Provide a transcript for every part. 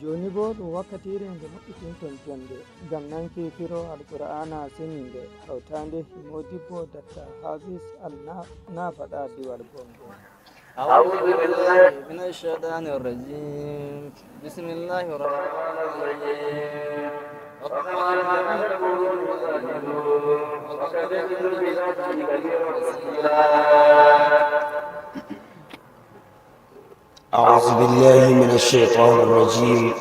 joni bo ɗum wakkatire nde maɓɓitinton jonde ngam nanki firo alqur'ana seninde hawtande modibbo datta hafiz nafaɗa diwal bongo. أعوذ بالله من الشيطان الرجيم بسم الله الرحمن الرحيم أعوذ بالله من الشيطان الرجيم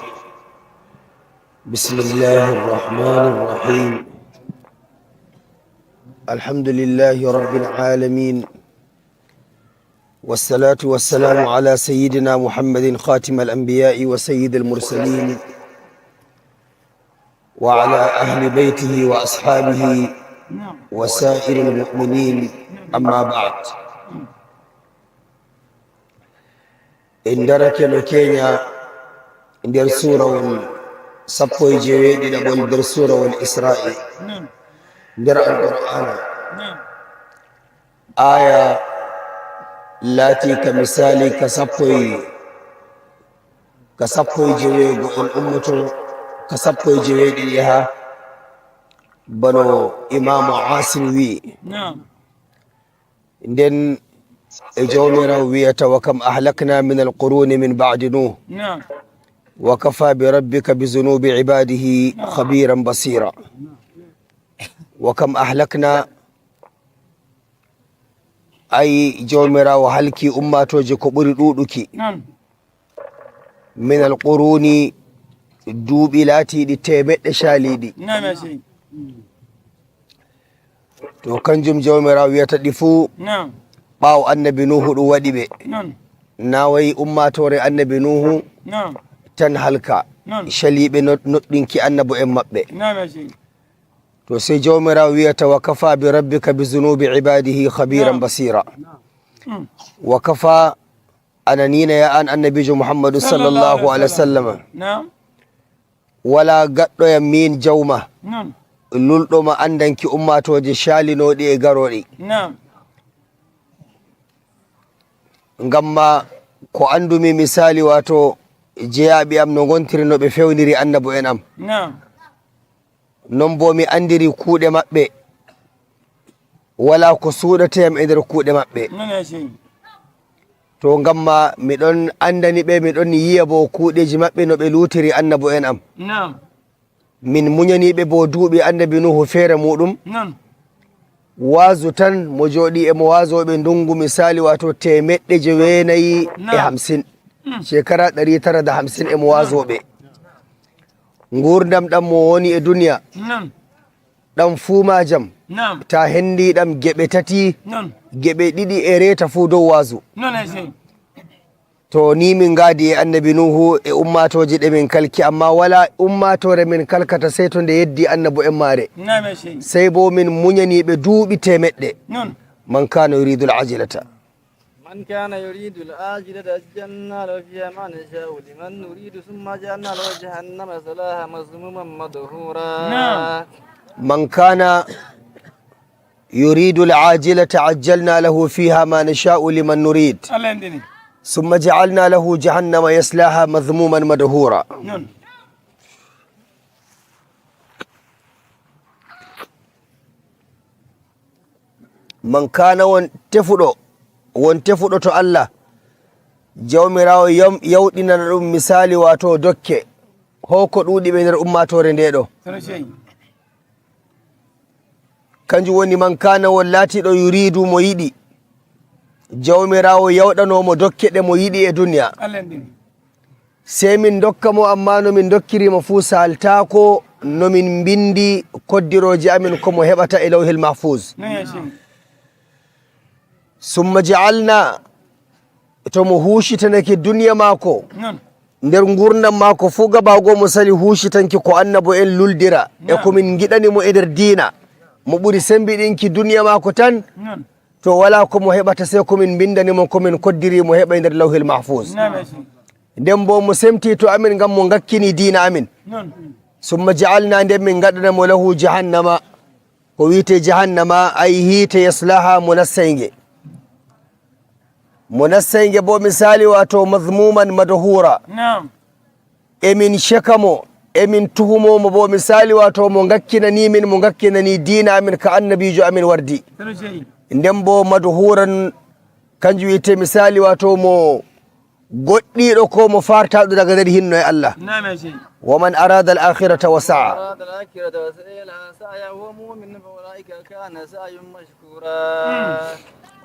بسم الله الرحمن الرحيم الحمد لله رب العالمين والصلاة والسلام على سيدنا محمد خاتم الأنبياء وسيد المرسلين وعلى أهل بيته وأصحابه وسائر المؤمنين أما بعد إن درك لكينيا إن در سورة صفوي جويد لبن در سورة والإسراء در القرآن آية لاتي كمثالي كصفوي جويد والأمة كصفوي جويد لها بنو إمام عاصم وي إن جومرا ويتا وكم أهلكنا من القرون من بعد نوح وكفى بربك بذنوب عباده خبيرا بصيرا وكم أهلكنا أي جومرا وهلكي أماتو جكبري دودكي من القرون دوب لاتي دي تيمت شالي دي تو كنجم جومرا ويتا دفو ɓaawo annabi nuhu ɗum waɗi ɓe na wayi ummatore annabi nuhu tan halka caliɓe noɗɗinki annabo en maɓɓe to sey jawmirawo wiyata wa kafa bi rabbika bi zunubi ibadihi khabiran basira wa kafa ananina ya an annabijo muhammadu sallllahu alah wa sallam wala gaɗɗoyam min jawma lulɗoma andanki ummatoje calinoɗi e garoɗi ngamma ko andumi misali wato jeyaɓe am no gontiri no ɓe fewniri annabo en am non bo mi andiri kuuɗe maɓɓe wala ko suuɗateyam e nder kuuɗe maɓɓe to ngamma miɗon andani ɓe miɗon yiya bo kuuɗeji maɓɓe no ɓe lutiri annabo en am min muñaniɓe bo duuɓi annabi nuhu feere muɗum wazu tan mo jooɗi emo wazoɓe ndungu misali wato 950 shekara 950 emo wazoɓe gurdam ɗam mo woni e duniya ɗam fuu majam ta hendi ɗam geɓe tati geɓe ɗiɗi e reta fuu dow wazu to ni min gadi e annabi nuhu e ummatoje ɗe min kalki amma wala ummatore min kalkata sey to nde yeddi annabo en mare sey bo min muñaniɓe duuɓi temeɗɗe man kana yuridu l ajilata من كان يريد العاجلة عجلنا له فيها ما نشاء لمن نريد ثم جعلنا له جهنم يصلاها مذموما مدحورا من كان يريد العاجلة عجلنا له فيها ما نشاء لمن نريد ثم جعلنا له جهنم يصلاها مذموما مدحورا من كان won tefuɗo to Allah jawmirawo yawɗinana ɗum misali wato dokke hoko ɗuuɗi ɓe nder ummatore nde ɗo kanjum woni man kana won laatiɗo yuridu mo yiɗi jawmirawo yawɗanomo dokke ɗe mo yiɗi e duniya sey min dokka mo amma no min dokkirimo fuu saltako no min bindi koddiroji amin komo heɓata e lawhil mahfuz summa ja'alna to mo huucitanake duniya maako nder gurdam maako fuu gabago mo sali huucitanki ko annabo en luldira e komin giɗanimo e nder diina mo ɓuri sembiɗinki duniya maako tan to wala komo heɓata sey komin bindanimo komin koddirimo heɓa e nder lawhil mahfuz nden bo mo semti to amin ngam mo ngakkini diina amin summa ja'alna nden min gaɗanamo lahu jahannama ko wiite jahannama ay hiite yaslaha munassayge bo misali wato mazmuman madhura emin shekamo emin tuhumomo bo misali wato mo ngakkinani min mo ngakkinani dina amin ka annabijo amin wardi nden bo madhuran kanjum wiyete misali wato mo goɗɗiɗo ko mo fartaɗo daga nder hinno e Allah waman arada al akhirata wa sa'a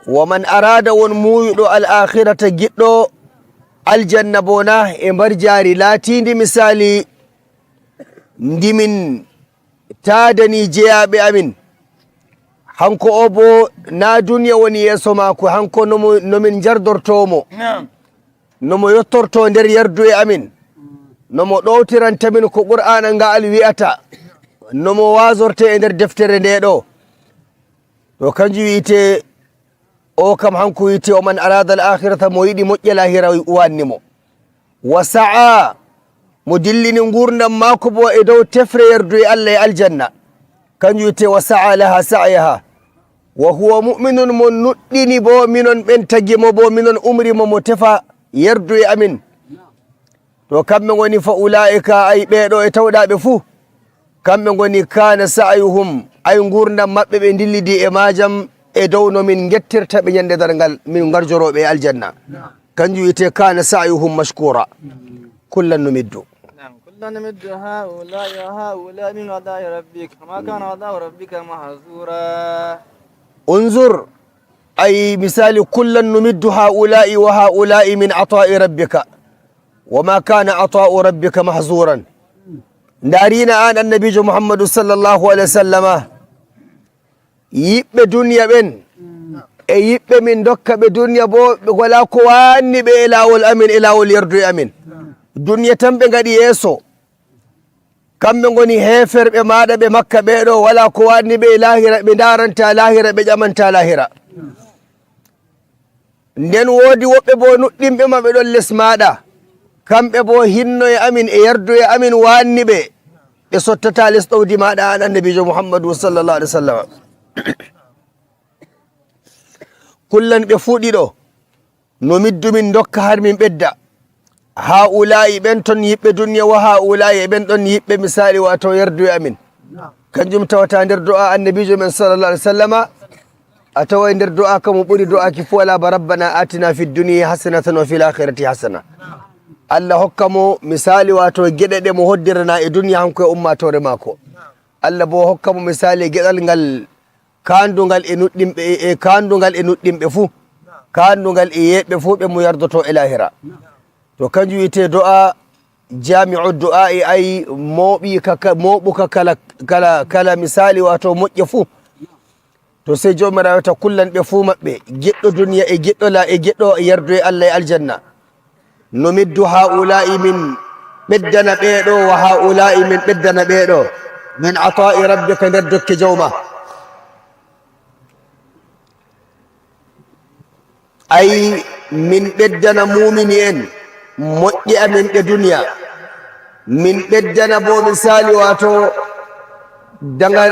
waman arada won muyuɗo al akhirata giɗɗo aljanna bona e mbar jari latindi misali ndimin tadani jeyaɓe amin hanko o bo na duniya woni yeeso mako hanko nomin jardortomo nomo yettorto nder yardu e amin nomo ɗowtirantamin ko qur'ana ngal wi'ata nomo wasorte e nder deftere nde ɗo to kanjum wiyete o kam hanko wiyete o man arada al akhirata mo yiɗi moƴƴe lahira wannimo wa sa'a mo dillini gurdam mako bo e dow tefre yardu e Allah e aljanna kanjum wiyete wa sa'a laha sa'yaha wa huwa mu'minun mo nuɗɗini bo minon ɓen tagimo bo minon umrimo mo tefa yardu e amin to kamɓe goni fa ulaika ay ɓeɗo e tawɗaɓe fuu kamɓe goni kana sa'yuhum ay gurdam maɓɓe ɓe dillidi e majam e dow no min gettirta ɓe ñande dargal min garjoroɓe e aljanna kanjum wiyete kana sa'yuhum mashkura kullan numiddu كلا نمد هؤلاء وهؤلاء من عطاء ربك وما كان عطاء ربك محظورا انظر أي مثال كلا نمد هؤلاء وهؤلاء من عطاء ربك وما كان عطاء ربك محظورا دارينا آن النبي محمد صلى الله عليه وسلم يب دنيا بن يب من دك بدنيا بو ولا كواني بإلاو الأمن إلاو اليردو أمن دنيا تنبغ دي يسو kamɓe goni heferɓe maɗa ɓe makka ɓeɗo wala ko wanni ɓe lahira ɓe daranta lahira ɓe ƴamanta lahira nden woodi woɓɓe bo nuɗɗinɓe maɓe ɗon less maɗa kamɓe bo hinno e amin e yardu e amin wanni ɓe ɓe sottata less ɗowdi maɗa an annabijo muhammadu sallallahu alih w sallam kullan ɓe fuɗiɗo no middumin dokka har min ɓedda haula'i ɓen ton yiɓɓe duniya wa haula'i ɓen ɗon yiɓɓe misali wato yardu e amin kanjum tawata nder du'a annabijo men sallallahu alih w sallama a tawa nder du'a kamo ɓuri du'aki fu wala ba rabbana atina fi dunya hasanatan wa fil akhirati hasana Allah hokka mo misali wato geɗe ɗe mo hoddirana e duniya hanko e ummatore mako Allah bo hokka mo misali geɗal ngal kandugal e nuɗɗimɓe e kandugal e nuɗɗimɓe fu kandugal e yeɓɓe fu ɓe mo yardoto e lahira to kanjum wiyete du'a jami'u du'a e ay moɓuka kala misali wato moƴƴe fu to sey jomirawo wiyata kullan ɓe fuu maɓɓe giɗɗo duniya e giɗɗo yardu e Allah e aljanna no middu haula'i min ɓeddana ɓeɗo wa haula'i min ɓeddana ɓeɗo min ata'i rabbika nder dokke jawma ay min ɓeddana mumini en moƴƴi amin ɗe duniya min ɓeddana bo misali wato daga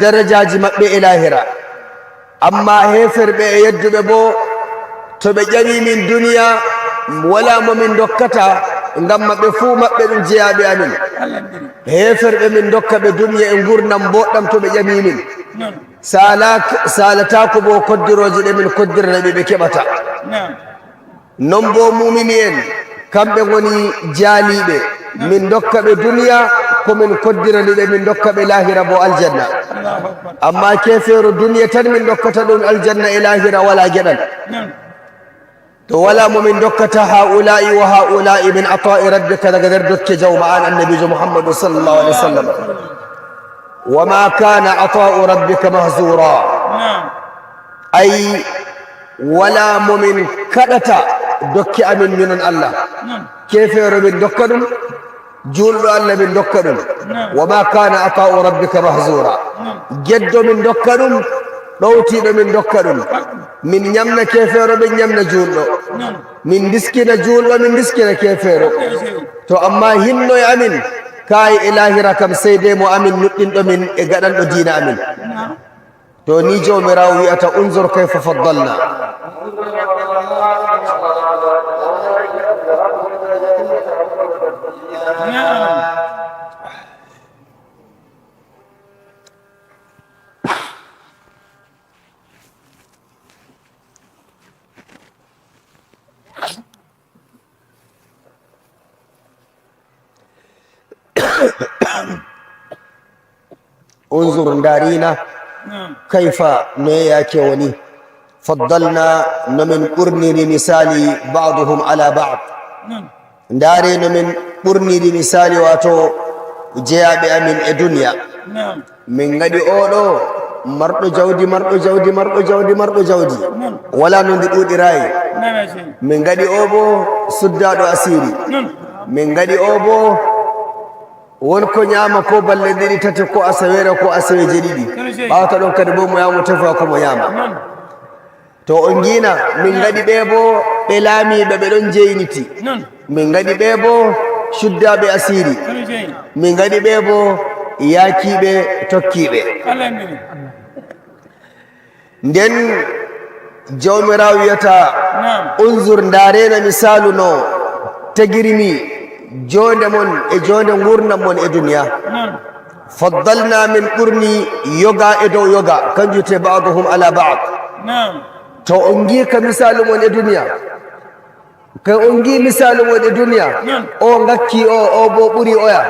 darajaji maɓɓe e lahira amma heferɓe e yedduɓe bo to ɓe ƴami min duniya wala momin dokkata ngam maɓɓe fuu maɓɓe ɗum jeyaɓe amin heferɓe min dokka ɓe duniya e gurdam boɗɗam to ɓe ƴami min salatako bo koddiroje ɗe min koddiranaɓe ɓe keɓata non bo mumini en kamɓe goni jaaliɓe min dokka ɓe duniya komin koddiraniɓe min dokka ɓe lahira bo aljanna amma kefeero duniya tan min dokkata ɗum aljanna e lahira wala gueɗal to wala momin dokkata haula'i wa haula'i min ata'i rabbika daga nder dokke jawma an annabijo muhammadu sallallahu alih w sallam wa ma kana ata'u rabbika mahzura ay wala momin kaɗata dokke amin minon Allah kefeero min dokka ɗum julɗo Allah min dokka ɗum wa ma kana ata'u rabbika mahzura geddo min dokka ɗum ɗowtiɗo min dokka ɗum min ñamna kefeero min ñamna julɗo min diskina julɗo min diskina kefeero to amma hinno e amin kayi e lahira kam seyde mo amin nuɗɗinɗo min e gaɗanɗo diina amin to ni jawmirawo wiyata unzur kayfa faddalna انظر دارينا كيف نياك وني فضلنا من قرني لنسالي بعضهم على بعض دارين من قرني لنسالي واتو جيابي من الدنيا من غدي اولو مرضو جودي ولا نندي دودي راي من غدي اوبو سدادو اسيري من غدي اوبو wonko nyama ko balle didi tati ko asawere ko asawe jedidi bawta don kadi bo mo yamu tefa ko mo yama to on gina min ngadi be bo be laami be don jeyniti min ngadi be bo shuddabe asiri min ngadi be bo yakibe tokkibe nden jawmiraw yata unzur ndarena misalu no tagirimi jonde mon e jonde ngurnam mon e duniya faddalna min qurni yoga e dow yoga kanjute ba'dhum ala ba'd to ongi ka misalu mon e duniya ka ongi misalu mon e duniya o ngakki o bo buri oya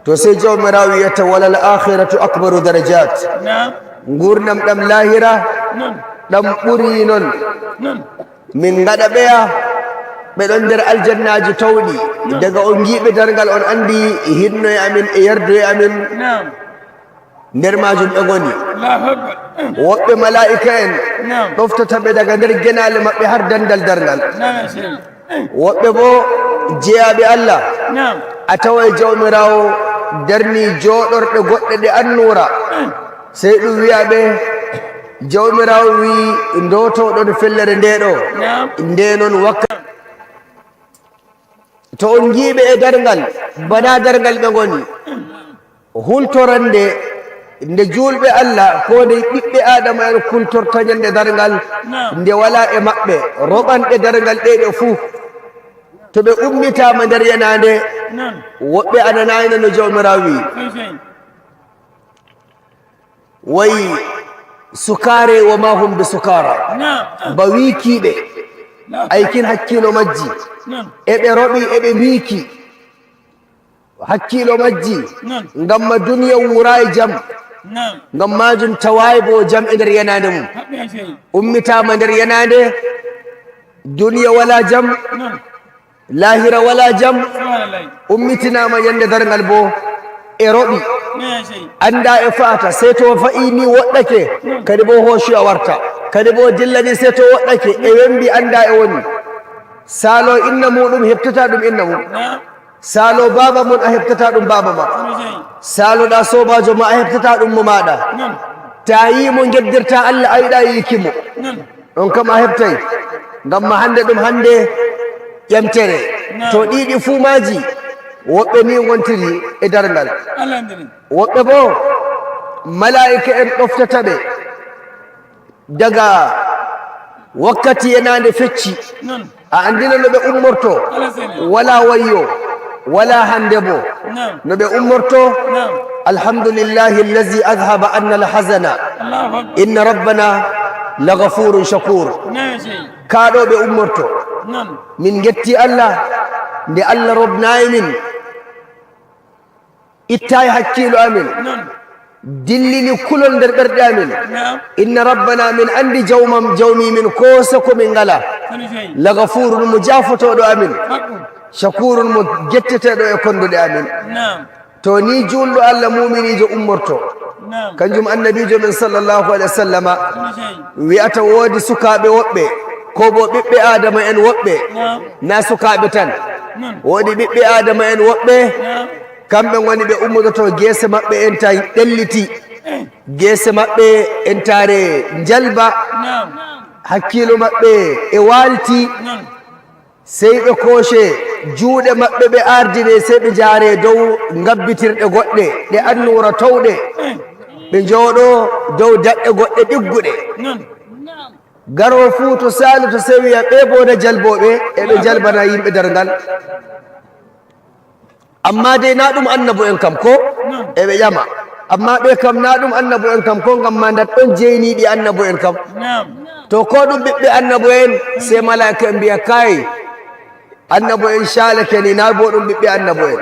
to sai jawmirawi yata walal akhiratu akbaru darajat ngurnam dam lahira dam buri non min ngada beya be don der aljannaji tawdi daga on gibe dargal on andi hinno e amin e yardo e amin nder majum be goni wobbe malaika en doftata be daga nder genale mabbe har dandal dargal wobbe bo jeyabe Allah ataway jawmirawo darni jodorde godde de annura sey dum wiyabe jawmirawo wi ndoto don fellere ndedo inde non wakka to on gibe e dargal bana dargal be goni hultorande nde julbe Allah ko de bibbe adama en kultorta nyande dargal nde wala e mabbe robande dargal de fu to be ummitama der yanande wobbe ananayna no jawmirawi way sukare wa ma hum bisukara bawikibe aykin hakkilo majji ebe robi ebe miki hakkilo majji ngamma duniya wuray jam ngamma jum tawaybo jam e der yanade mum ummitama der yanade duniya wala jam lahira wala jam ummitinama yande dargal bo e robi anda e fata sai to fa'ini woddake kadi bo hoshi a warta kadi bo dillani sai to woddake e wembi anda e woni salo inna mudum heftata dum inna mum salo baba mun a heftata dum baba ma salo da sobajo ma a heftata dum mo mada tayi mo geddirta Allah ayda yikimo don kam a heftay ngamma hande dum hande yamtere to didi fumaji wobbe ni wontiri e dargal wobbe bo malaika en doftata be daga wakkati enande fecci a andina no be ummorto wala wayyo wala hande bo no be ummorto alhamdulillahi allazi adhhaba anna alhazana inna rabbana laghafurun shakur kaado be ummorto min getti Allah nde Allah robnayi min ittay hakkilo amin dillini kulol nder berde amin inna rabbana min andi jawmi min kosa ko min ngala laghafurun mujafotodo amin shakurun mo gettetedo e kondude amin to ni juldo Allah mu'minijo ummorto kanjum annabijo min sallallahu alaihi wasallama wi'ata wodi sukabe wobbe ko bo bibbe adama en wobbe na sukabe tan wodi bibbe adama en wobbe kambe ngoni be ummoto gese mabbe enta delliti gese mabbe entare jalba hakkilo mabbe e walti sey be koshe juude mabbe be ardine sey be jare dow ngabbitirde godde de annura tawde be jodo dow dadde godde diggude garo fu to sali to sewi be boda jalbobe e be jalbana yimbe dargal amma dai na ɗum annabu en kam ko e ɓe ƴama amma ɓe kam na ɗum annabu en kam ko ngam ma ndat ɗon jeyniɗi annabu en kam to ko ɗum ɓiɓɓe annabu en sai malaika en mbiya kay annabu en shalake ni na bo ɗum ɓiɓɓe annabu en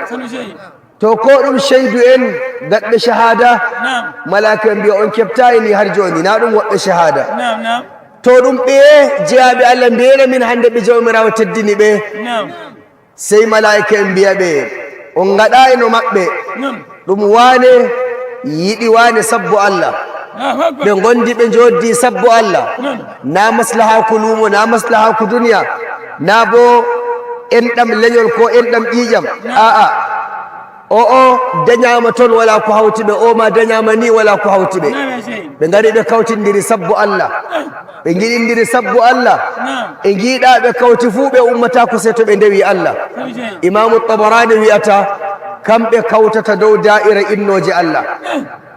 to ko ɗum sheydu en gaɗɓe shahada malaika en mbiya on keɓtayi ni har joni na ɗum woɓɓe shahada to ɗum ɓeye jeyaɓe Allah mbiyena min hande ɓe jawmirawo teddini ɓe sey malaika en mbiya ɓe on gaɗa eno maɓɓe ɗum wane yiɗi wane sabbo Allah ɓe gondi ɓe joddi sabbo Allah na maslaha ko lumo na maslaha ko duniya na bo enɗam leñol ko enɗam ƴiƴam aa o dañama toon wala ko hawti ɓe o ma dañama ni wala ko hawti ɓe ɓe gari ɓe kawtindiri sabbo Allah ɓe giɗindiri sabbo Allah e giiɗa ɓe kawti fuu ɓe ummata ko se to ɓe ndewi Allah imamu Tabarani wiyata kamɓe kawtata dow da'ira innoje Allah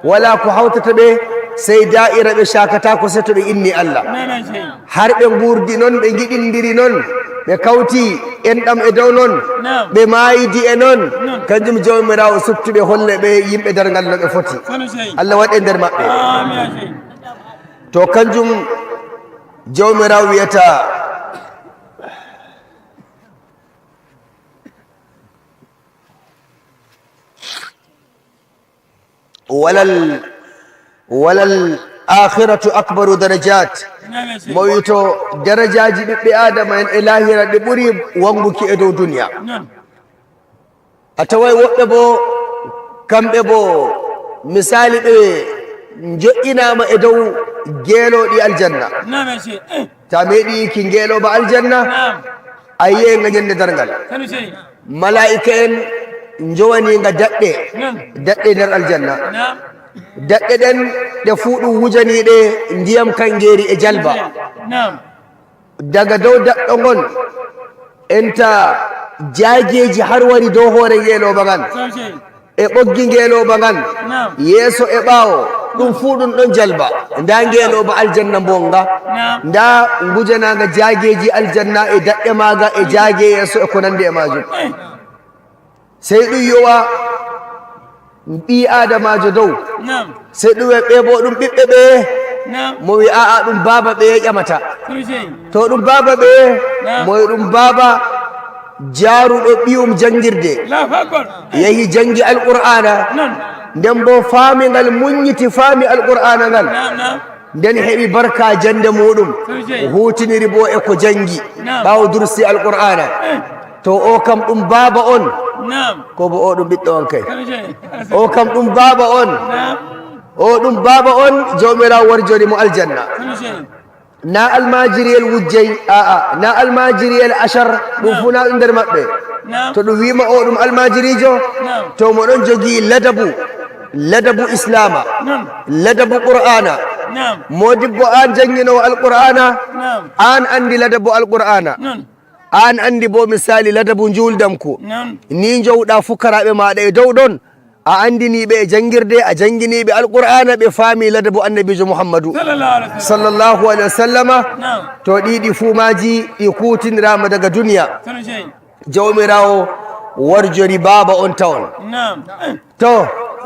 wala ko hawtata ɓe sey da'ira ɓe shakata ko se to ɓe inni Allah har ɓe gurdi noon ɓe giɗindiri noon ɓe kawti enɗam e dow noon ɓe mayidi e noon kanjum jawmirawo subtuɓe holle ɓe yimɓe dargal no ɓe foti Allah waɗe nder maɓɓe to kanjum jawmirawo wiyata walal akhiratu akbaru darajat mo wito darajaji ɓiɓɓe adama en e lahira ɗe ɓuuri wanguki e dow duniya a taway woɓɓe bo kamɓe bo misali ɓe joƴƴinama e dow geeloɗi aljanna ta meeɗi ki ngeeloba aljanna a yiye nga ñande dargal malaika en jowaniga daɗɗe nder aljanna daɗɗe ɗen ɗe fuu ɗum wujaniɗe ndiyam kangeeri e jalba daga dow daɗɗo ngon enta jaageji har wari dow hoore ngeeloba ngan e ɓoggi ngeeloba ngan yeeso e ɓaawo ɗum fuu ɗum ɗon jalba nda ngeeloba aljanna mbonga nda ngujanaga jaageji aljanna e daɗɗe maga e jaage yeeso e ko nandi e majum sey ɗum yowa ɓi adamajo dow sey ɗum ɓe bo ɗum ɓiɓɓe ɓe mo wi aa ɗum baba ɓe ƴamata to ɗum baba ɓe mo wi ɗum baba jaaruɗo ɓiyum jangirde yehi jangi alqur'ana nden bo faami ngal muññiti faami alqur'ana ngal nden heɓi barka jande muɗum hutiniri bo e ko jangi ɓawo dursi alqur'ana to o kam ɗum baba on ko bo o ɗum ɓiɗɗo on kay o kam ɗum baba on o ɗum baba on jawmirawo wari joni mo aljanna na almajiriyel wujjey aa na almajiriyel achar ɗum fu na ɗum nder maɓɓe to ɗum wima o ɗum almajirijo to moɗon jogui ladabu islama ladabu qur'ana modibbo an jangguinowo alqur'ana an andi ladabu alqur'ana an andi bo misali ladabu juldam ko ni jowɗa fukaraɓe maɗa e dow ɗon a andiniɓe e jangguirde a jangguiniɓe alqur'ana ɓe faami ladabu annabijo muhammadu sallllahu alayhi wa sallama to ɗiɗi fuumaji ɗi kutinirama daga duniya jawmirawo warjori baba on tawon to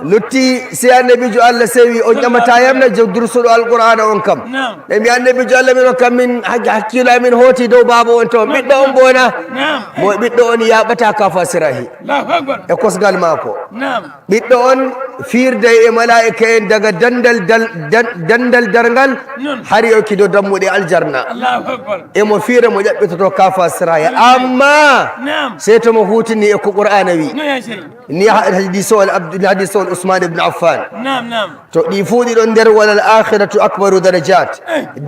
lutti si annabijo Allah sewi on ƴamata yamna dursuɗo alqur'ana on kam ɓe mbi annabijo Allah min o kam min hakkilo amin hooti dow baba on to ɓiɗɗo on bona mo ɓiɗɗo on yaɓata ka fasirahi e kosgal maako ɓiɗɗo on firde e malaika en daga dandal dargal har yawkido dammuɗe aljarna emo fiira mo ƴaɓɓitoto ka fasirahi amma sey tomo hutini e ko qur'ana wi ni hadisowol Usman ibn Affan to ɗi fuu ɗiɗon nder walal akhiratu akbaru darajat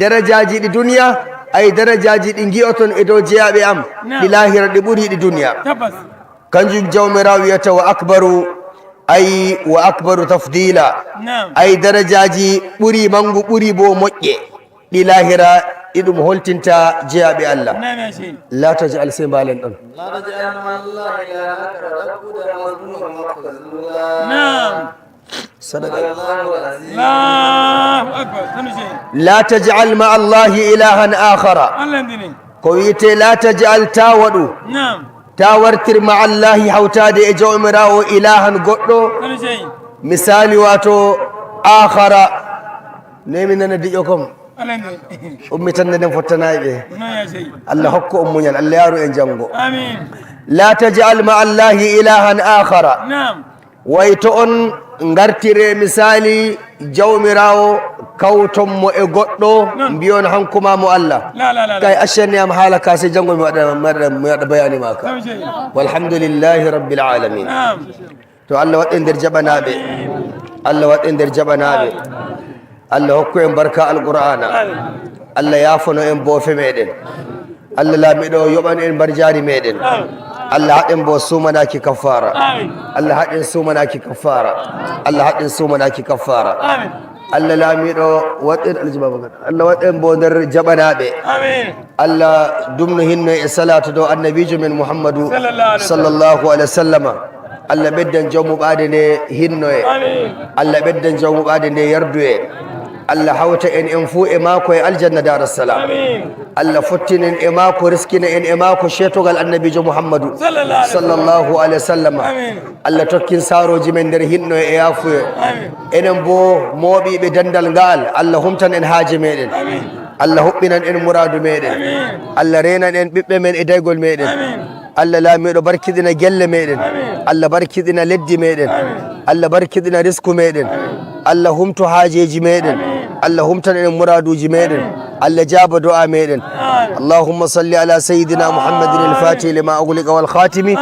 darajaji ɗi duniya ay darajaji ɗi gi'oton e dow jeyaɓe am ɗi lahira ɗi ɓuuri ɗi duniya kanjum jawmirawo wiyata wa akbaru tafdila ay darajaji ɓuuri mangu ɓuuri bo moƴƴe ɗi lahira ɗiɗum holtinta jeyaɓe Allah la tajal se mbalen ɗon la tajal ma allahi ilahan akhara ko wiyete la tajal ta waɗu تاورتر مع الله حوتاد جومراو إلها قدو مثالي واتو آخر نيمنا نديكم أمي تندن فتناي به الله حكو أمي الله يارو إنجانغو آمين لا تجعل مع الله إلها آخر نعم ويتون ngartire misali jawmirawo kawtonmo e goɗɗo mbiyon hankuma mo Allah kay accenni am haala ka se janngo mi waɗa bayani maka walhamdulillahi rabbil alamin to Allah waɗe nder jaɓanaɓe Allah waɗe nder jaɓanaɓe Allah hokku en barka alqur'ana Allah yafono en boofe meɗen Allah laamiɗo yoɓan en mbar jaari meɗen Allah haɗin bo sumanaki kafara Allah haɗin sumanaki kafara Allah haɗin sumanaki kafara Allah laamiɗo waɗen aljibaba Allah waɗen bo nder jaɓanaɓe Allah dumno hinno e salatu dow annabijo men Muhammadu sallallahu alaihi wa sallama Allah ɓeddan jawmuɓade nde hinno e Allah ɓeddan jawmuɓade nde yardu e Allah hawta en fuu e maako e aljanna darassalam Allah fottinen e maako riskina en e maako cetogal annabijo Muhammadu sallallahu alaihi wa sallam Allah tokkin saroji men nder hinno e yafuye enen bo mooɓiɓe dandal ngal Allah humtan en haaje meɗen Allah huɓɓinan en muradu meɗen Allah renan en ɓiɓɓe men e daygol meɗen Allah laamiɗo barkiɗina gelle meɗen Allah barkiɗina leddi meɗen Allah barkiɗina risku meɗen Allah humto haajeji meɗen Allah humtan en muraduji meɗen Allah jaba du'a meɗen Allahumma salli ala sayyidina Muhammadin al-fatih lima ughliqa wal khatimi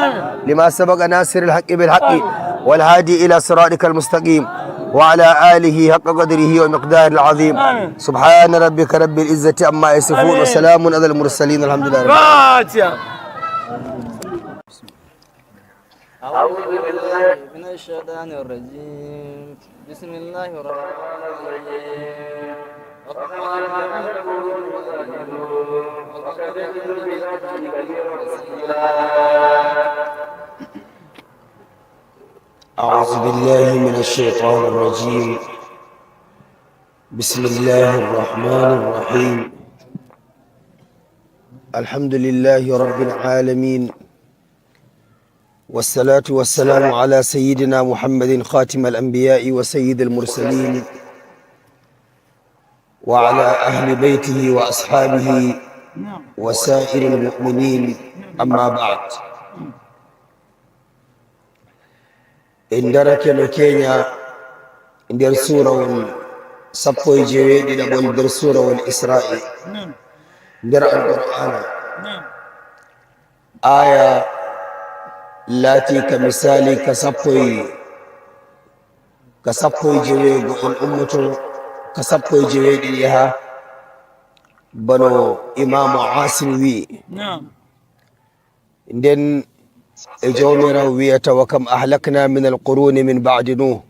lima sabaqa nasir al-haqqi bil haqqi wal hadi ila siratikal mustaqim وعلى آله حق قدره ومقداره العظيم سبحان ربك رب العزة عما يصفون وسلام على المرسلين الحمد لله أعوذ بالله من الشيطان الرجيم بسم الله الرحمن الرحيم أعوذ بالله من الشيطان الرجيم بسم الله الرحمن الرحيم الحمد لله رب العالمين والصلاة والسلام على سيدنا محمد خاتم الأنبياء وسيد المرسلين وعلى أهل بيته وأصحابه وسائر المؤمنين أما بعد إن درك نكينيا إن در سورة صفوي جويد إن در سورة والإسراء در القرآن آية لاتي كمثالي كصفوي جويد الأمة كصفوي جويد إليها بنو إمام عاصم وي إن جومرا ويتا وكم أهلكنا من القرون من بعد نوح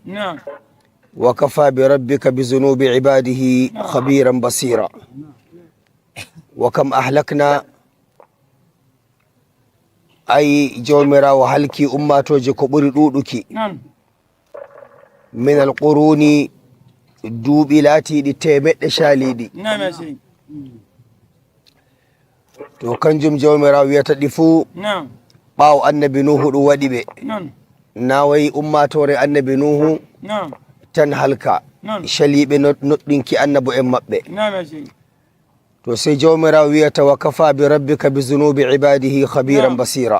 وكفى بربك بذنوب عباده خبيرا بصيرا وكم أهلكنا أي جومرا وهلكي أماتو جكبري دودكي من القرون دوبلاتي دي تيمت شاليدي تو كنجم جومرا ويتا دفو ɓaawo annabi nuhu ɗum waɗi ɓe nawayi ummatore annabi nuhu tan halka caliɓe noɗɗinki annabo en maɓɓe to sey jawmirawo wiyata wa kafa bi rabbika bi zunubi ibadihi khabiran basira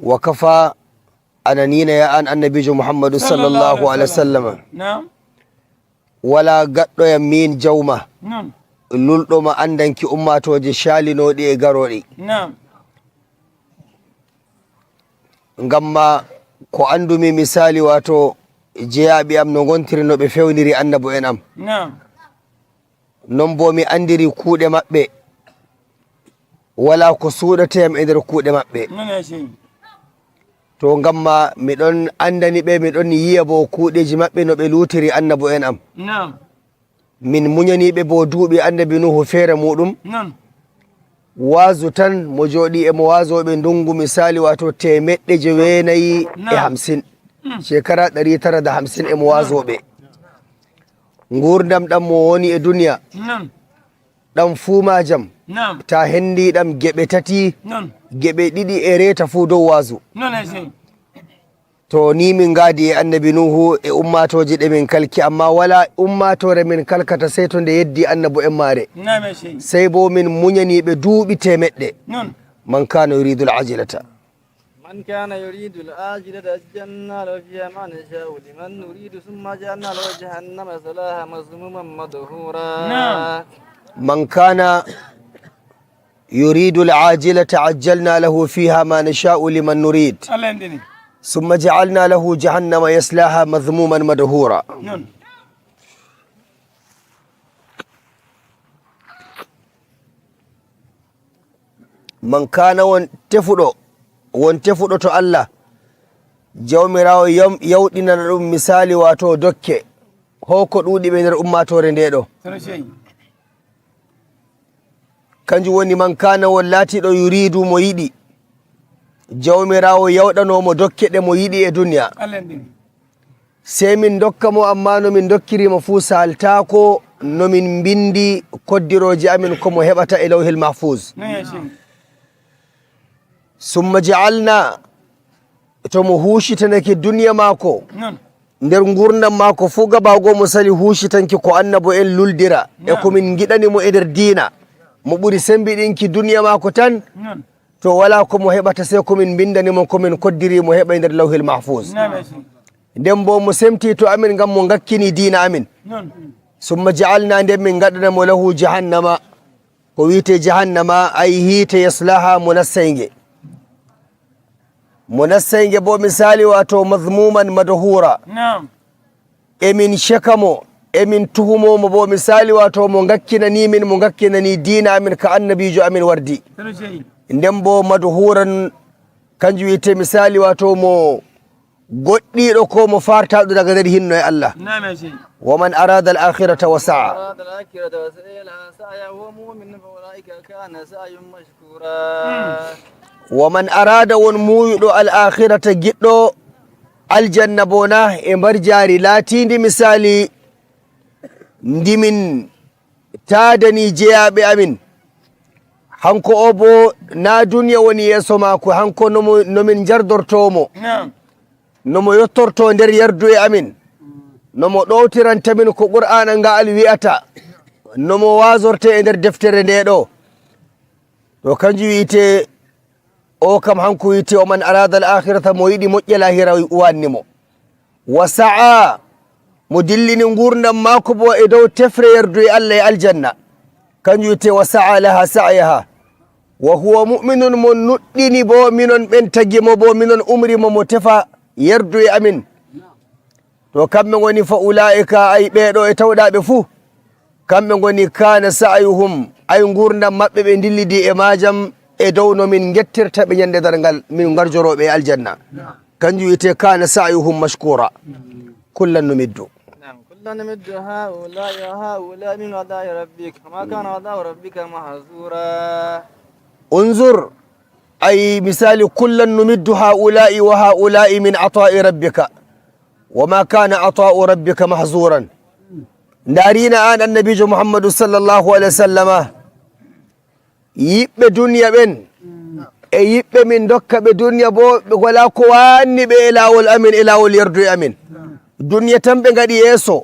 wa kafa ananina ya an annabijo muhammadu sallllahu alah wa sallam wala gaɗɗoyam min jawma lulɗoma andanki ummatoje calinoɗi e garoɗi ngamma ko andumi misali wato jeyaɓe am no gontiri no ɓe fewniri annabo en am non bo mi andiri kuuɗe maɓɓe wala ko suuɗateyam e nder kuuɗe maɓɓe to ngamma miɗon andani ɓe miɗon yiya bo kuuɗeji maɓɓe no ɓe lutiri annabo en am min muñaniɓe bo duuɓi annabi nuhu feere muɗum wazu tan mo jooɗi emo wazoɓe ndungu misali wato 950 shekara 950 emo wazoɓe gurdam ɗam mo woni e duniya ɗam fuu majam ta hendi ɗam geɓe tati geɓe ɗiɗi e reta fuu dow waasu to ni min gadi e annabi nuhu e ummatoje ɗe min kalki amma wala ummatore min kalkata sey to nde yeddi annabo en maare sey bo min muñaniɓe duuɓi temeɗɗe man kana yuridu l ajilata من كان يريد الآجلة عجلنا له فيها ما نشاء لمن نريد ثم جعلنا له جهنم يصلاها مذموما مدحورا من كان يريد العاجلة عجلنا له فيها ما نشاء لمن نريد ثم جعلنا له جهنم يصلاها مذموما مدحورا من كان wonte fuɗoto Allah jawmirawo yawɗinana ɗum misali wato dokke hoko ɗuuɗi ɓe nder ummatore nde ɗo kanjum woni man kana won laatiɗo yuridu mo yiɗi jawmirawo yawɗanomo dokke ɗe mo yiɗi e duniya sey min dokka mo amma no min dokkirimo fuu saltako no min bindi koddiroji amin komo heɓata e lawhil mahfuz summa ja'alna to mo huushitanake duniya maako nder gurdam maako fuu gabago mo sali huushitanki ko annabo en luldira e komin giɗanimo e nder diina mo ɓuri sembiɗinki duniya maako tan to wala komo heɓata sey komin bindanimo komin koddirimo heɓa e nder lawhil mahfuz nden bo mo semti to amin ngam mo ngakkini diina amin summa ja'alna nden min gaɗanamo lahu jahannama ko wiite jahannama ay hiite yaslaha munassayge bo misali wato mazmuman madhura emin shekamo emin tuhumomo bo misali wato mo ngakkinani min mo ngakkinani diina amin ka annabijo amin wardi nden bo madhuran kanjum wiyete misali wato mo goɗɗiɗo ko mo fartaɗo daga nder hinno e Allah waman arada al akhirata wa sa'a waman arada won muyuɗo al akhirata giɗɗo aljanna bona e mbar jaari laatindi misali ndimin taadani jeyaɓe amin hanko o bo na duniya woni yeeso mako hanko nomin jardortomo nomo yettorto nder yardu e amin nomo ɗowtirantamin ko qur'ana ngal wi'ata nomo wasorte e nder deftere nde ɗo to kanjum wiyete o kam hanko wiyete o man arada al akhirata mo yiɗi moƴƴe lahira wannimo wa sa'a mo dillini gurdam mako bo e dow tefre yardu e Allah e aljanna kanjum wiyete wa sa'a laha sa'yaha wa huwa mu'minun mo nuɗɗini bo minon ɓen tagimo bo minon umrimo mo tefa yardu e amin to kamɓe goni fa ulaika ay ɓeɗo e tawɗaɓe fuu kamɓe goni kana sa'yuhum ay gurdam maɓɓe ɓe dillidi e majam e dow no min gettirta ɓe ñande dargal min garjoroɓe e aljanna kanjum wiyete kana sa'yuhum mashkura kullan numiddu كلا نمد هؤلاء وهؤلاء من عطاء ربك وما كان عطاء ربك محظورا انظر أي مثال كلا نمد هؤلاء وهؤلاء من عطاء ربك وما كان عطاء ربك محظورا دارينا آن النبي محمد صلى الله عليه وسلم يبقى دنيا بن يبقى من دكة بدنيا بو ولا كواني بإلاول أمين إلاول يردو أمين دنيا تنبغ غادي يسو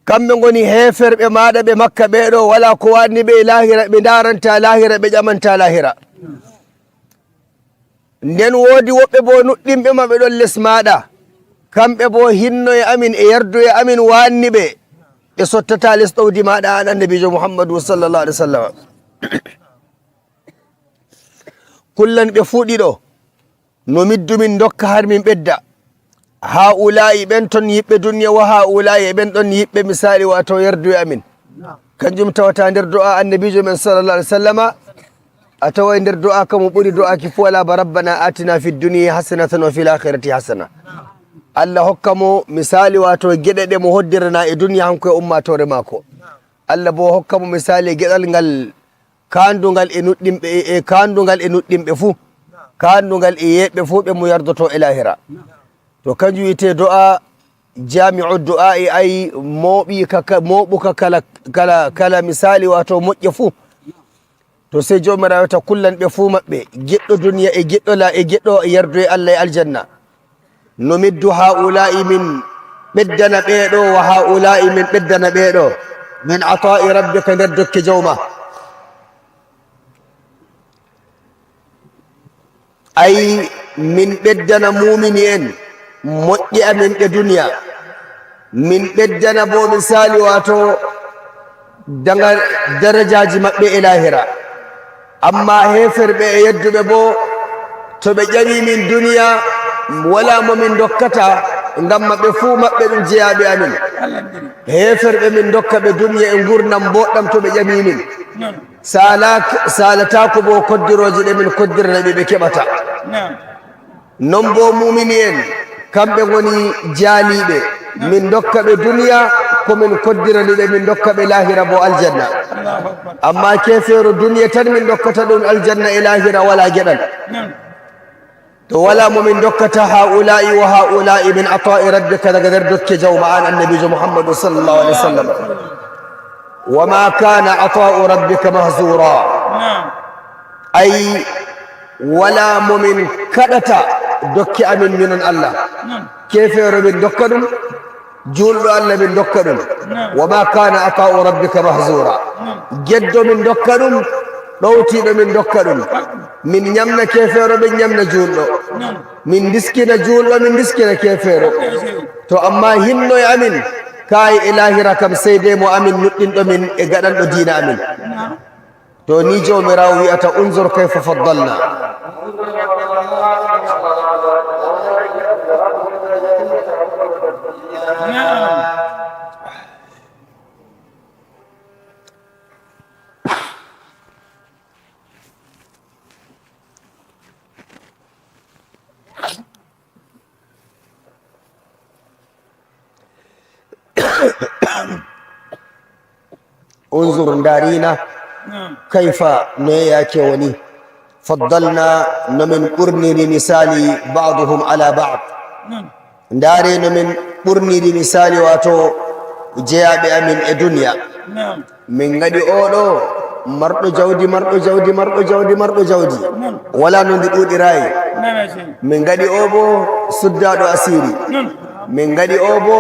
kamɓe goni heferɓe maɗa ɓe makka ɓeɗo wala ko wanni ɓe lahira ɓe daranta lahira ɓe ƴamanta lahira nden woodi woɓɓe bo nuɗɗinɓe ma ɓe ɗon less maɗa kamɓe bo hinno e amin e yardu e amin wanni ɓe ɓe sottata less ɗowdi maɗa an annabijo muhammadu sallallahu alih w sallam kullan ɓe fuɗiɗo no middumin dokka har min ɓedda haula'i ɓen ton yiɓɓe duniya wa haula'i ɓen ɗon yiɓɓe misali wato yardu e amin kanjum tawata nder du'a annabijo men sallallahu alih w sallama a tawa nder du'a kamo ɓuri du'aki fu wala ba rabbana atina fi dunya hasanatan wa fil akhirati hasana Allah hokka mo misali wato geɗe ɗe mo hoddirana e duniya hanko e ummatore mako Allah bo hokka mo misali geɗal ngal kandugal e nuɗɗinɓe kandugal e nuɗɗinɓe fu kandugal e yeɓɓe fu ɓe mo yardoto e lahira to kanjum wiyete du'a jami'u du'a'i ay moɓuka kala misali wato moƴƴe fu to sai jomirawo ta kullan be fu mabbe geddo duniya e geddo la e geddo yardo e Allah e aljanna numiddu haula'i min beddana beedo wa haula'i min beddana beedo min ata'i rabbika nadduki jawma ay min beddana mu'mini en moƴƴi amin de duniya min beddana bo misali wato daga darajaji mabbe e lahira amma heferbe e yedduɓe bo to ɓe ƴami min duniya wala mo min dokkata ngam maɓɓe fuu maɓɓe ɗum jeyaɓe amin heferɓe min dokka ɓe duniya e gurdam boɗɗam to ɓe ƴami min salatako bo koddiroje ɗe min koddirnaɓe ɓe keɓata non bo mumini en kamɓe goni jaaliɓe min dokka ɓe duniya komin koddiraniɓe min dokka ɓe lahira bo aljanna amma kefeero duniya tan min dokkata ɗum aljanna e lahira wala geɗal to wala mo min dokkata haula'i wa haula'i min ata'i rabbika daga nder dokke jawma an annabijo muhammadu sallallahu alaihi wasallam wama kana ata'u rabbika mahzura ay wala mo min kaɗata dokke amin minon allah kefeero min dokka ɗum julɗo allah min dokka ɗum wama kana ata'u rabbika mahzura geddo min dokka ɗum ɗowtiɗo min dokka ɗum min ñamna kefeero min ñamna julɗo min diskina julɗo min diskina kefeero to amma hinno e amin kayi e lahira kam seyde mo amin nuɗɗinɗo min e gaɗanɗo diina amin to ni jawmirawo wi'ata unzur kayfa faddalna انظر دارينا كيف نياك وني فضلنا نمن قرني لمثالي بعضهم على بعض دارين من قرني لمثالي واتو جياب من الدنيا من غدي اودو marɗo jawdi marɗo jawdi marɗo jawdi marɗo jawdi wala no ndi ɗuɗi rayi min gaɗi o bo suddaɗo asiri min gaɗi o bo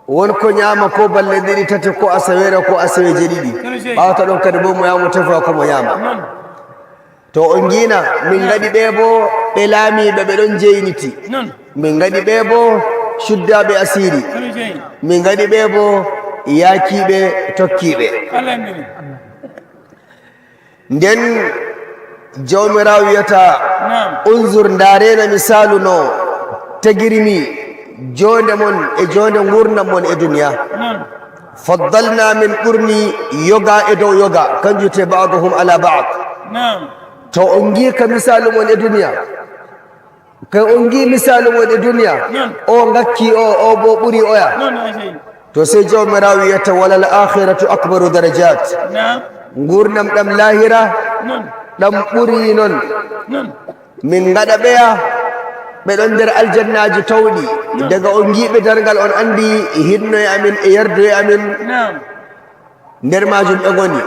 wonko ñaama ko balle ɗiɗi tati ko asawere ko asaweje ɗiɗi ɓawta ɗon kadi bo mo yamo tefa komo ñaama to on gina min gaɗi ɓe bo ɓe laamiɓe ɓe ɗon jeyniti min gaɗi ɓe bo suddaɓe asiri min gaɗi ɓe bo yaakiɓe tokkiɓe nden jawmirawo wiyata unzur ndarena misalu no tagirmi jonde mon e jonde gurdam mon e duniya faddalna min ɓurni yoga e dow yoga kanjum te ba'duhum ala ba'd to on gi ka misalu mon e duniya ka on gi misalu mon e duniya o ngakki o bo ɓuri oya to sai jawmirawo wiyata walal akhiratu akbaru darajat gurdam ɗam lahira ɗam ɓuri non min gaɗa ɓeya ɓe ɗon nder aljannaji tawɗi daga on giɓe dargal on andi hinno e amin e yardo e amin nder majum ɓe goni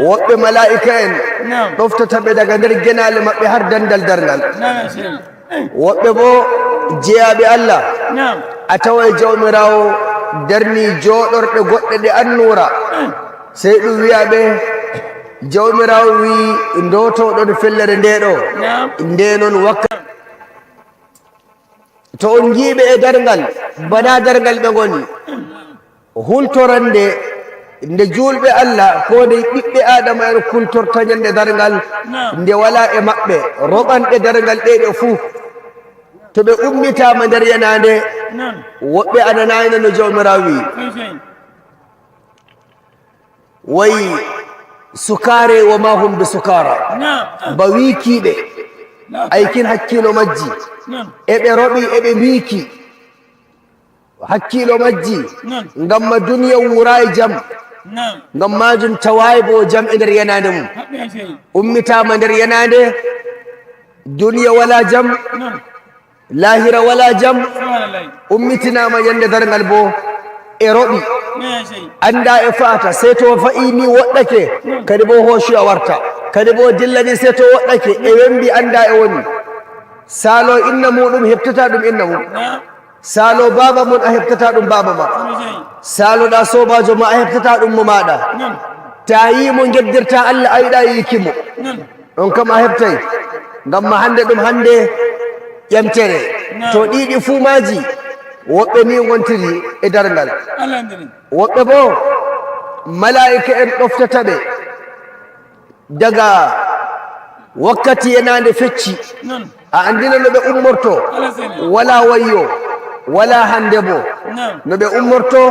woɓɓe mala'ika en ɗoftata ɓe daga nder genale maɓɓe har dandal dargal woɓɓe bo jeyaɓe allah a tawa e jawmirawo darni joɗorɗe goɗɗe ɗe annura sey ɗum wiyaɓe jawmirawo wi ndotoɗon fellere ndeɗo nde noon wakka to on jiiɓe e dargal bana dargal ɓe goni hultorande nde julɓe allah ko nde ɓiɓɓe adama en kultorta ñande dargal nde wala e maɓɓe roɓanɗe dargal ɗeɗe fuu to ɓe ummitama nder yanande woɓɓe ananayno no jawmirawo wi wayi sukare wa ma hum bi sukara ba wikiɓe aykin hakkilo majji eɓe roɓi eɓe miki hakkilo majji ngamma duniya wura e jam ngam majum tawayi bo jam e nder yanade mum ummitama nder yanade duniya wala jam lahira wala jam ummitinama yande dargal bo e roɓi anda e fata sai to fa'ini woɗɗake kadi bo hoshi a warta kadi bo dillani sai to woɗɗake e wembi anda e woni salo inna muɗum heɓtata ɗum inna mum salo baba mun a heɓtata ɗum baba ma saloɗa sobajo ma a heɓtata ɗum mo maɗa ta yimo geddirta Allah a yiɗa yikimo on kam a heɓtay ngam ma hande ɗum hande ƴemtere to ɗiɗi fuumaji woɓɓe ni gontiri e darngal woɓɓe bo malaika en ɗoftata ɓe daga wakkati e nande fecci a andina no ɓe ummorto wala wayyo wala hande bo no ɓe ummorto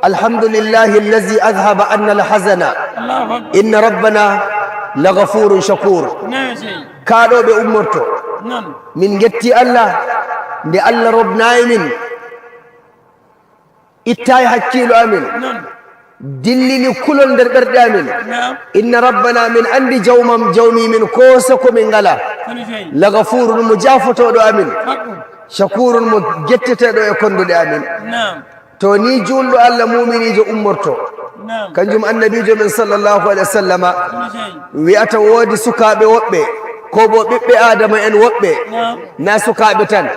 alhamdulillahi allazi adhaba anna alhazana inna rabbana lagafurun shakur kaɗo ɓe ummorto min getti Allah nde Allah robnayi min ittayi hakkilo amin dillini kulol nder ɓerɗe amin inna rabbana min andi jawmi min ko sako min ngala lagafurun mo jafotoɗo amin shakurun mo getteteɗo e konduɗe amin to ni julɗo Allah muminijo ummorto kanjum annabijo men sallllahu alayhi wa sallama wi'ata woodi sukaɓe woɓɓe ko bo ɓiɓɓe adama en woɓɓe na sukaɓe tan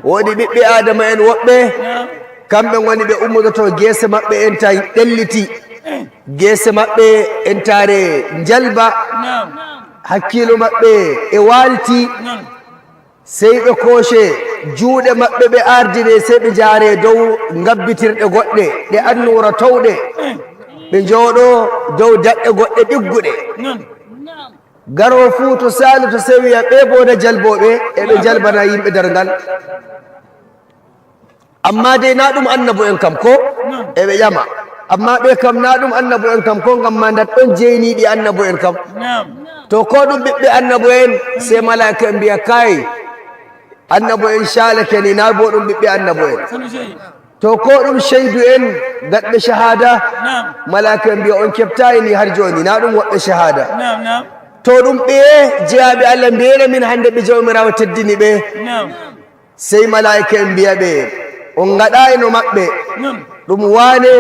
woodi ɓiɓɓe adama en woɓɓe kamɓe woni ɓe ummodoto guese maɓɓe enta ɗelliti guese maɓɓe entare jalba hakkilo maɓɓe e walti sey ɓe kooshe juuɗe maɓɓe ɓe ardine sey ɓe jaare dow ngabbitirɗe goɗɗe ɗe annura towɗe ɓe jooɗo dow daɗɗe goɗɗe ɗigguɗe garo fuu to saali to sey wiya ɓe boona jalboɓe eɓe jalbana yimɓe darngal amma dey na ɗum annabo en kam ko eɓe ƴama amma ɓe kam na ɗum annabo en kam ko ngam ma datɗon jeyniɗi annabo en kam to ko ɗum ɓiɓɓe annabo en sey malaika en mbiya kay annabo en calake ni na bo ɗum ɓiɓɓe annabo en to ko ɗum cheydu en gaɗɓe shahada malaika en mbiya on keɓtayi ni har joni na ɗum woɓɓe shahada to ɗum ɓeye jeyaɓe Allah mbiyena min hande ɓe jawmirawo teddini ɓe sey malaika en mbiya ɓe on gaɗani no maɓɓe ɗum wane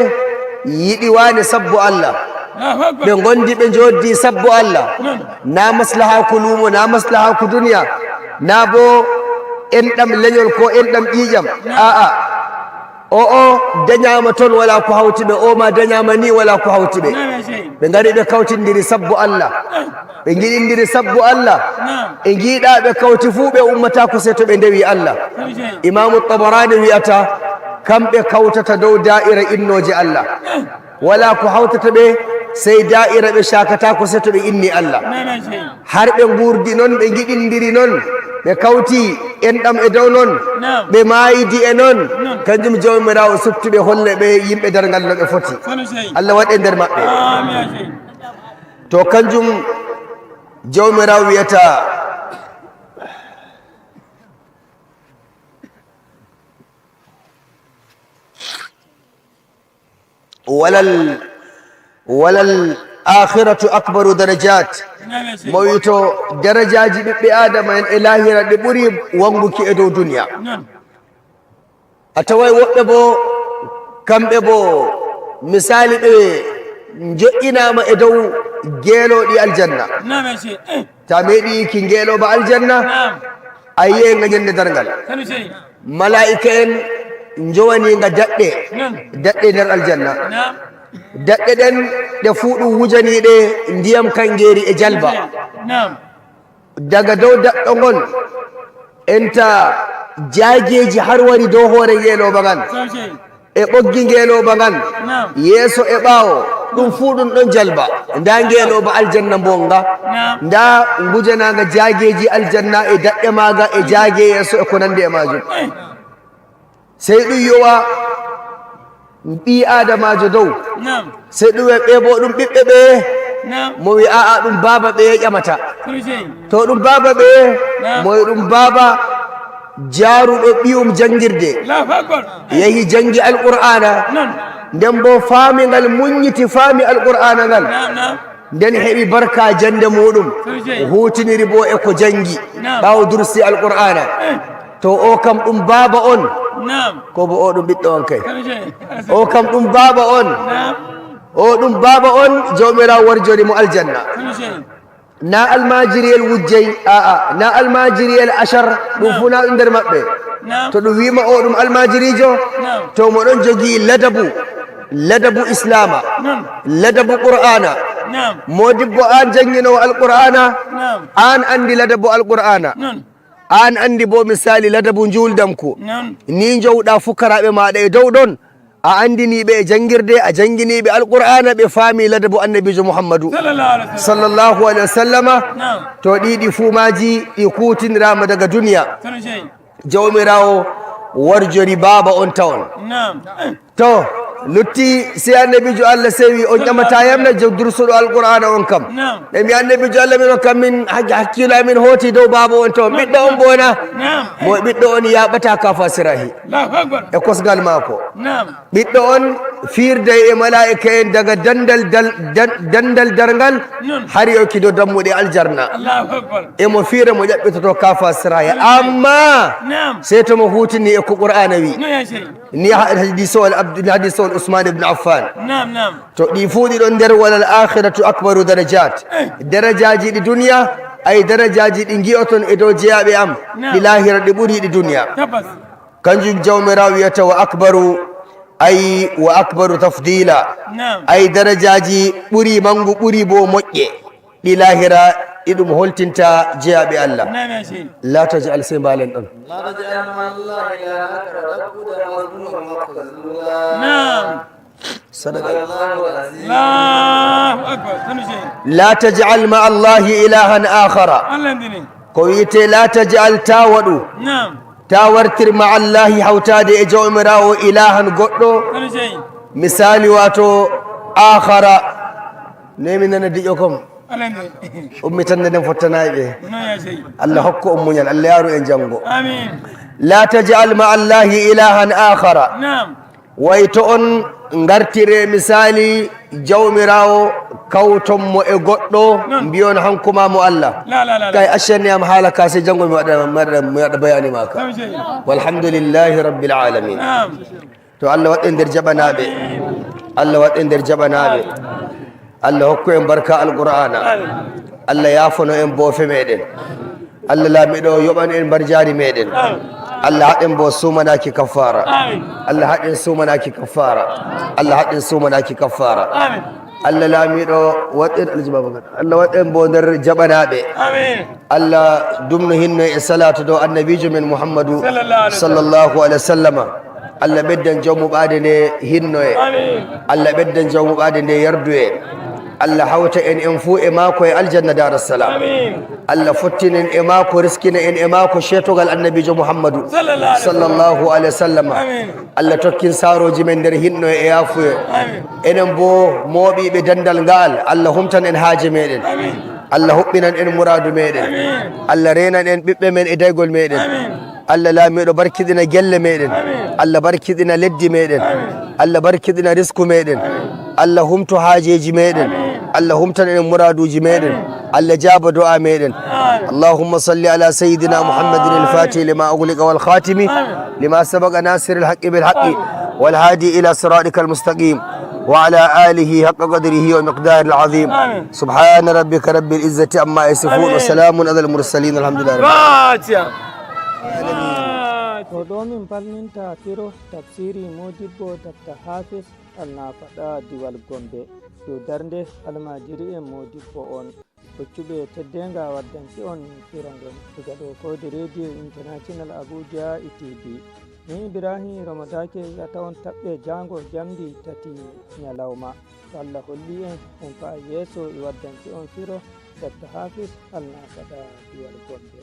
yiɗi wane sabbo Allah ɓe gondi ɓe joddi sabbo Allah na maslaha ko lumo na maslaha ko duniya na bo enɗam leñol ko enɗam ƴiƴam aa o dañama toon wala ko hawti ɓe o ma dañama ni wala ko hawti ɓe ɓe gari ɓe kawtindiri sabbo Allah ɓe giɗindiri sabbo Allah e giiɗa ɓe kawti fuu ɓe ummata ko se to ɓe ndewi Allah imamu tabarani wiyata kamɓe kawtata dow da'ira innoje Allah wala ko hawtata ɓe sey da'ira ɓe shakata ko se to ɓe inni Allah har ɓe gurdi noon ɓe giɗindiri noon ɓe kawti enɗam e dow noon ɓe mayidi e noon kanjum jawmirawo suftuɓe holle ɓe yimɓe dargal no ɓe foti Allah waɗe nder maɓɓe to kanjum jawmirawo wiyata walal akhiratu akbaru darajat mo wito darajaji ɓiɓɓe adama en e lahira ɗe ɓuuri wanguki e dow duniya a taway woɓɓe bo kamɓe bo misali ɓe joƴƴinama e dow geeloɗi aljanna ta meeɗi ki ngeeloba aljanna a yiye nga ñande dargal malaika en jowaniga daɗɗe nder aljanna daɗɗe ɗen ɗe fuu ɗum wujaniɗe ndiyam kangeeri e jalba daga dow daɗɗo ngon enta jaageji har wari dow hoore ngeeloba ngan e ɓoggi ngeeloba ngan yeeso e ɓaawo ɗum fuu ɗum ɗon jalba nda ngeeloba aljanna mbonga nda ngujanaga jaageji aljanna e daɗɗe maga e jaage yeeso e ko nandi e majum sey ɗum yowa ɓi adamajo dow sey ɗum ɓe bo ɗum ɓiɓɓe ɓe mo wi aa ɗum baba ɓe ƴamata to ɗum baba ɓe mo wi ɗum baba jaaruɗo ɓiyum jangirde yehi jangi alqur'ana nden bo famingal muññiti faami alqur'ana ngal nden heɓi barka jande muɗum hutiniri bo e ko jangi ɓawo dursi alqur'ana to o kam ɗum baba on ko bo o ɗum ɓiɗɗo on kay o kam ɗum baba on o ɗum baba on jawmirawo warjori mo aljanna na almajiriyel wujjey aa na almajiriyel achar ɗum fu na ɗum nder maɓɓe to ɗum wima o ɗum almajirijo to moɗon jogii ladabu islama ladabu qur'ana modibbo an janginowo alqur'ana an andi ladabu alqur'ana an andi bo misali ladabu juldamku ni jowɗa fukaraɓe maɗa e dow ɗon a andiniɓe e jangirde a janginiɓe alqur'ana ɓe faami ladabu annabijo muhammadu sallllahu alayhi wa sallama to ɗiɗi fuumaji ɗi kutinirama daga duniya jawmirawo warjori baba on tawon to lutti si annabijo Allah sewi on ƴamata yamna dursuɗo alqur'ana on kam ɓe mbi annabijo Allah min o kam min hakkilo amin hooti dow baba on taw ɓiɗɗo on bona mo ɓiɗɗo on yaɓata ka fasirahi e kosgal maako ɓiɗɗo on firde e malaika en daga dandal dargal har yoki dow dammuɗe aljarna emo fiira mo ƴaɓɓitoto ka fasirahi amma sey to mo hutini e ko qur'ana wi ni hadisol Usman ibn Affan to ɗi fuu ɗiɗon nder walal akhiratu akbaru darajat darajaji ɗi duniya ay darajaji ɗi gi'oton e dow jeyaɓe am ɗi lahira ɗi ɓuri ɗi duniya kanjum jawmirawo wiyata wa akbaru tafdila ay darajaji ɓuri mangu ɓuri bo moƴƴe ɗi lahira iɗum holtinta jeyaɓe Allah la tajal sey mbalen ɗon la tajal ma allahi ilahan akhara ko wiyete la tajal ta waɗu ta wartir ma allahi hawtade e jawmirawo ilahan goɗɗo misali wato akhara nemi nana diƴo kom ummi tan nden fottanayi ɓe Allah hokku on muñal Allah yaru en janggo la tajal ma allahi ilahan akhara way to on gartire misali jawmirawo kawtonmo e goɗɗo mbiyon hankuma mo Allah kay accaniyam haala ka se janggo mi waɗa bayani maka walhamdulillahi rabbil alamin to Allah waɗe nder jaɓanaɓe Allah waɗe nder jaɓanaɓe Allah hokku en barka alqur'ana Allah yafono en boofe meɗen Allah laamiɗo yoɓan en bar jaari meɗen Allah haɗen bo sumanaki kaffara Allah haɗen sumanaki kaffara Allah haɗen sumanaki kaffara Allah laamiɗo waɗen Allah waɗen bo nder jaɓanaɓe Allah dumno hinno e salatu dow annabijo men Muhammadu sallllahu alayhi wa sallama Allah ɓeddan jawmuɓade nde hinnoye Allah ɓeddan jawmuɓade nde yarduye Allah hawta en fuu e maako e aljanna darassalam Allah fottinen e maako riskina en e maako cetogal annabijo Muhammadu sallllahu alayhi wa sallam Allah tokkin saroji men nder hinno e yafuye enen bo mooɓiɓe dandal ngal Allah humtan en haaje meɗen Allah huɓɓinan en muradu meɗen Allah renan en ɓiɓɓe men e daygol meɗen Allah laamiɗo barkiɗina gelle meɗen Allah barkiɗina leddi meɗen Allah barkiɗina risku meɗen Allah humto haajeji meɗen Allah humtan en muraduji meɗen Allah jaba du'a meɗen Allahumma salli ala sayyidina Muhammadin al-fatih lima ughliqa wal khatimi lima sabaqa nasir al-haqqi bil haqqi wal hadi ila siratika al-mustaqim وعلى آله حق قدره ومقدار العظيم سبحان ربك رب العزة عما يصفون وسلام على المرسلين الحمد لله to domin balminta tiro tafsiri modibbo dr hafiz alnafaɗa diwal gombe dow darnde almajiri en modibbo on hoccuɓe teddenga waddanki on firangon diga ɗo kode radio international abuja etb ni ibrahim ramadake yata on taɓɓe jango jamdi tati ñalawma to allah holli en fa yeeso e waddanki on firo dr hafiz alnafaɗa diwal gombe